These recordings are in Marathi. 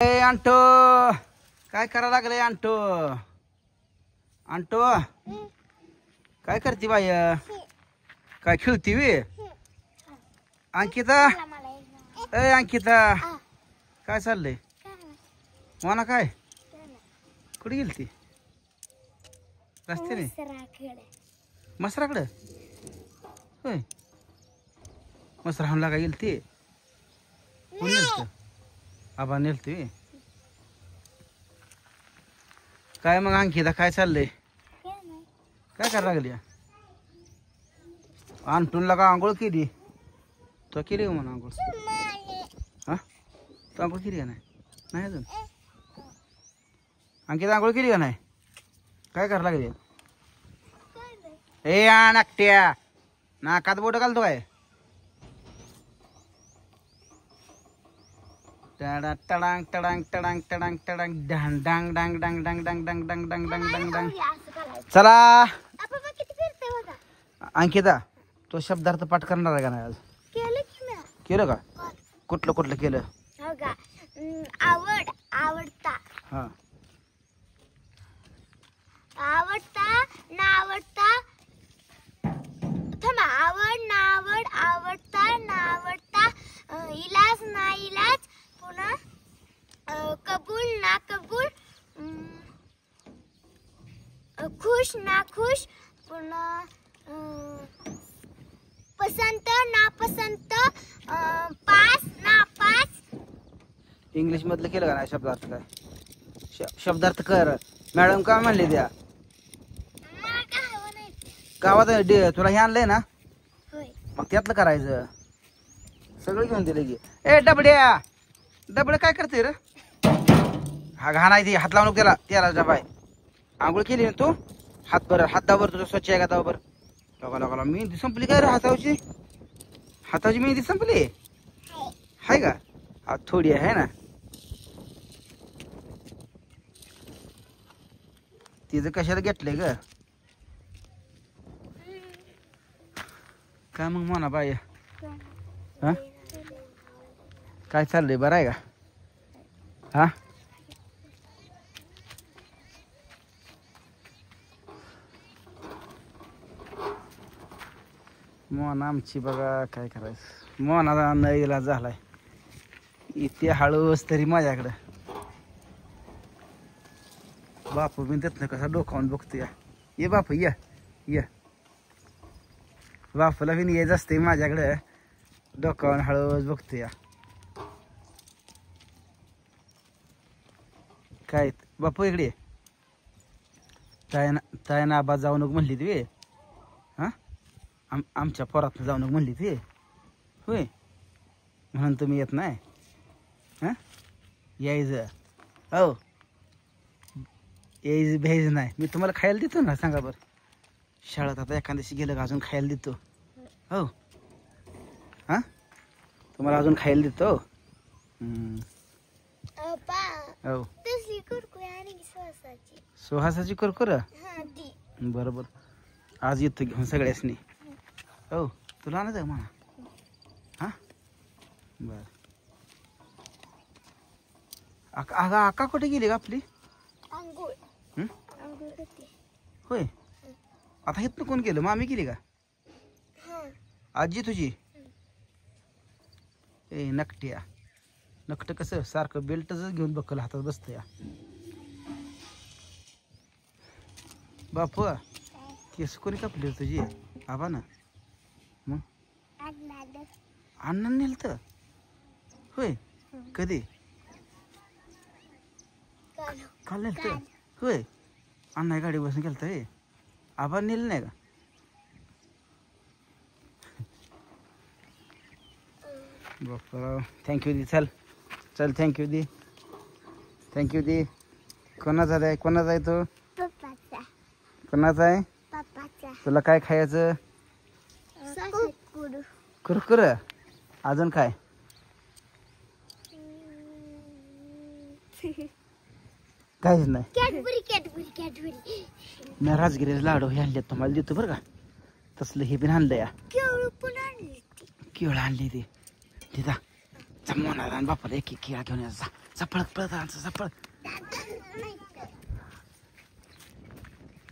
अंटो काय करा लागले अंटो अंटो काय करते बाय काय खेळती वे अंकिता ए अंकिता काय चाललंय मोना काय कुठे गेली ती रस्त्याने मसराकडे होय मसराहूनला काय गेली ती कोण नेलत आबा नेलते काय मग अंकिता काय चाललंय काय करायला लागली अंटूनला का आंघोळ केली तो केली का म्हणा आंघोळ हा तू आंघोळ केली का नाही अजून अंकिता आंघोळ केली का नाही काय करायला लागली ए नाकट्या नाकात बोट घालतो काय टडांग टडांग टडांग टडांग टडांग टडांग डांग डांग डांग डांग डांग डांग डांग डांग डांग डांग डांग डांग चला अंकिता तो शब्दार्थ पाठ करणार आहे का नाही आज केलं का कुठलं कुठलं केलं आवड आवडता हा आवडता नावडता थांबा आवड नावड आवडता नावडता इलाज ना इलाज पुन्हा कबूल ना कबूल खुश ना खुश पुन्हा पसंत ना पसंत पास ना पास इंग्लिश मधलं केलं का नाही शब्दार्थ काय शब्दार्थ कर मॅडम काय म्हणले त्या गावात तुला हे आणलंय ना मग त्यातलं करायचं सगळं घेऊन दिलं की ए डबड्या डबडे काय करते रे हा घाण आहे ती हात लावून त्याला त्याला जबाय आंघोळ केली ना तू हात बर हातावर तुझं स्वच्छ आहे का तावर लोका लोकाला मेहंदी संपली काय रे हाताची मेहंदी संपली हाय का हा थोडी आहे ना तिचं कशाला घेतलंय ग काय मग म्हणा बाय हा काय चाललंय बरं आहे का हा मोना आमची बघा काय करायचं मोनाचा न इलाज झालाय इथे हळूच तरी माझ्याकडं बापू मी त्यातनं कसा डोकावून बघतो या ये बापू या ये बापूला बी यायचं असते माझ्याकडे डोकावून हळूच बघतो या काय बापू इकडे ताय ना आबा जाऊ नको म्हणली ती हा आमच्या पोरात जाऊ नको म्हणली ती होय म्हणून तुम्ही येत नाही हा यायचं हो यायचं भ्यायचं नाही मी तुम्हाला खायला देतो ना सांगा बरं शाळेत आता एखाद्याशी गेलं का अजून खायला देतो हो हा तुम्हाला अजून खायला देतो हो सुहासाची कुरकुर बरोबर आज येतो घेऊन सगळ्यासनी हो तुला आणायचं म्हणा हा बर आगा आका कुठे गेली का आपली होय आता इथनं कोण केलं मामी केली का आजी तुझी ए नकट्या नकट कसं सारखं बेल्टच घेऊन बघल हातात बसत या बापू केस कोणी कापली तुझी आबा ना मग अण्णा नेलत होय कधी काल नेलत होय अण्णा गाडी बसून गेलत हे आबा नेल नाही का बापा थँक्यू दी चल चल थँक्यू दी थँक्यू दी कोणाचा आहे कोणाचा आहे तो कोणाचा आहे तुला काय खायचं कुरकुर अजून काय काहीच नाही कॅडबरी कॅडबरी कॅडबरी मी राजगिरी लाडू हे आणले तुम्हाला देतो बरं का तसलं हे पण आणलं या केळं पण आणली केळं आणली ती तिथं जमवणार आणि बापाला एक एक केळा घेऊन यायचा चपळ पळत आमचं चपळ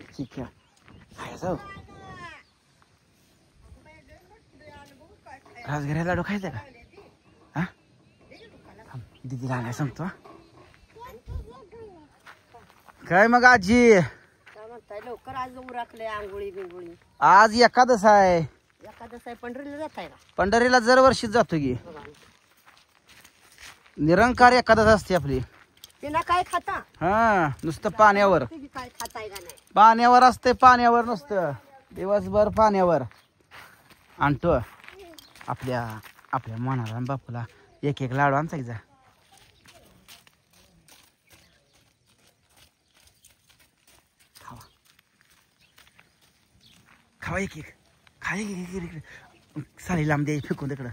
ठीक आहे काय जाऊ राजगिरा लाडू खायचा का हा दीदीला आणाय सांगतो हा. काय मग आजी काय म्हणताय लवकर आज उरकले आंघोळी बिंगोळी आज एकादश आहे एखादं आहे पंढरीला जात आहे का पंढरीला दरवर्षीच जातो की निरंकार एकादश असते आपली तिला काय खाता हा नुसतं पाण्यावर तुम्ही काय खाताय का नाही पाण्यावर असते पाण्यावर नुसतं दिवसभर पाण्यावर आणतो आपल्या आपल्या मनाला आणि बापूला एक एक लाडू आणचा जा खावा खावा एक एक खा एक एक इकडे साली लांब द्यायची फेकून तिकडं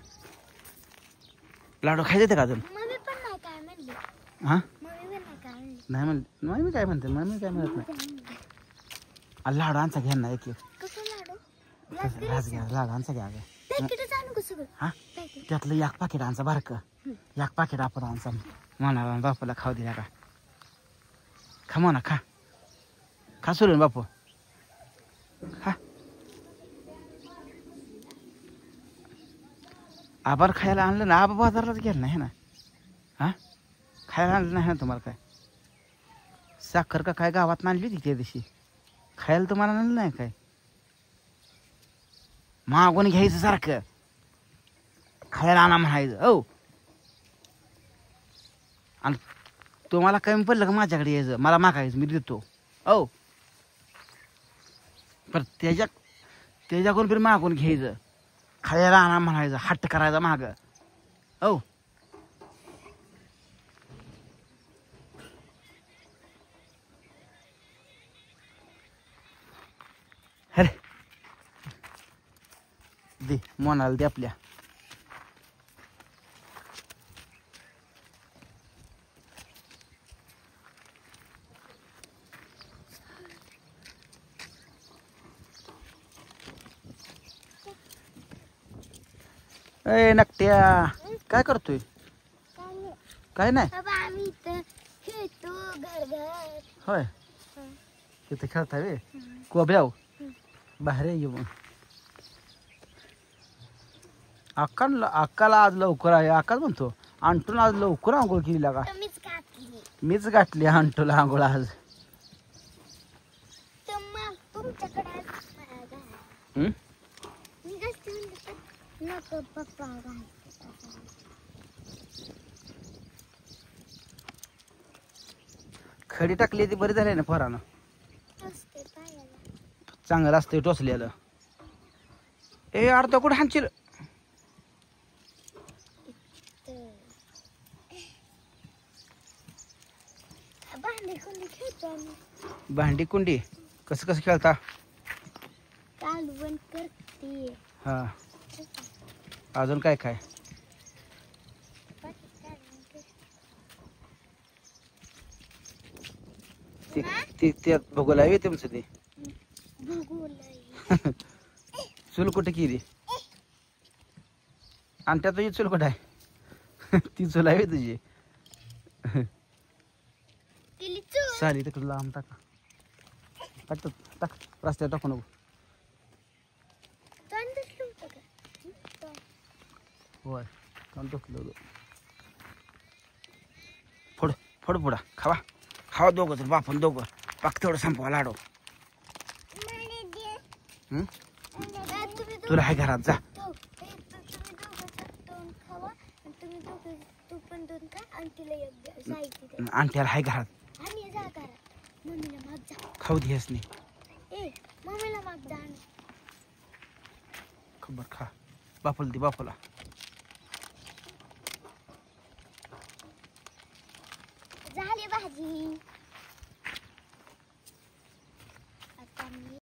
लाडू खायचे का अजून मम्मी पण नाही काय म्हणली हा मम्मी पण नाही काय म्हणली नाही म्हण मग मी काय म्हणते मग मी काय म्हणत नाही लाडू आणचा घ्या ना एक एक कसं लाडू राज घ्या लाडू आणचा घ्या पॅकेटच आणू का सगळं हा त्यातलं एक पाकिट आणचा बारक एक पाकिट आपण आणचा म्हणाला बापूला खाऊ दिला का खा म्हणा खा खा सोडून बापू खा आभार खायला आणलं ना आबा बाजारलाच गेला नाही ना हा खायला आणलं नाही ना तुम्हाला काय साखर का काय गावात आणली होती त्या दिवशी खायला तुम्हाला आणलं नाही काय मागून घ्यायचं सारखं खायला आणा म्हणायचं हो आणि तुम्हाला कमी पडलं का माझ्याकडे यायचं मला मागायचं मी देतो हो पण त्याच्याकडून पण मागून घ्यायचं खायला आणा म्हणायचं हट्ट करायचा माग हो अरे दे मोनाला दे आपल्या ए नकट्या काय करतोय काय नाही बाबा आम्ही इथं खेळतो घर घर होय तिथे खेळताय वे कोब्याव बाहेर ये मग अक्काला आज लवकर आहे अक्काच म्हणतो अंटून आज लवकर आंघोळ केली का तुम्हीच घातली मीच गाठली अंटूला आंघोळ आज तर मग तुमच्याकडे हम्म? मी जास्त म्हणते नको पप्पा घालते खडी टाकली ती बरी झाली ना पोरानं असते पायाला चांगलं असतं टोचलेलं ए अर्धा कुठं हाणशील भांडी कोणी खेळतो आम्ही भांडी कुंडी कसं कसं खेळता कालवण करते हा अजून काय काय त्यात भूगोल आहे तुमचं ते चूल कुठे केली आणि त्यात तुझी चूल कुठं आहे ती चूल आहे तुझी चालेल तिकडे लांब टाका टाक टाक रस्त्यावर टाकू नको होय काल टाकलं फोड फोड पुढा खावा खावा दोघं तर बापन दोघं पाक तेवढं संपवा लाडू तुला आहे घरात जा आणत्याला आहे घरात खाऊ दिस नाही खबर खा बापूला दे बापूला झाली भाजी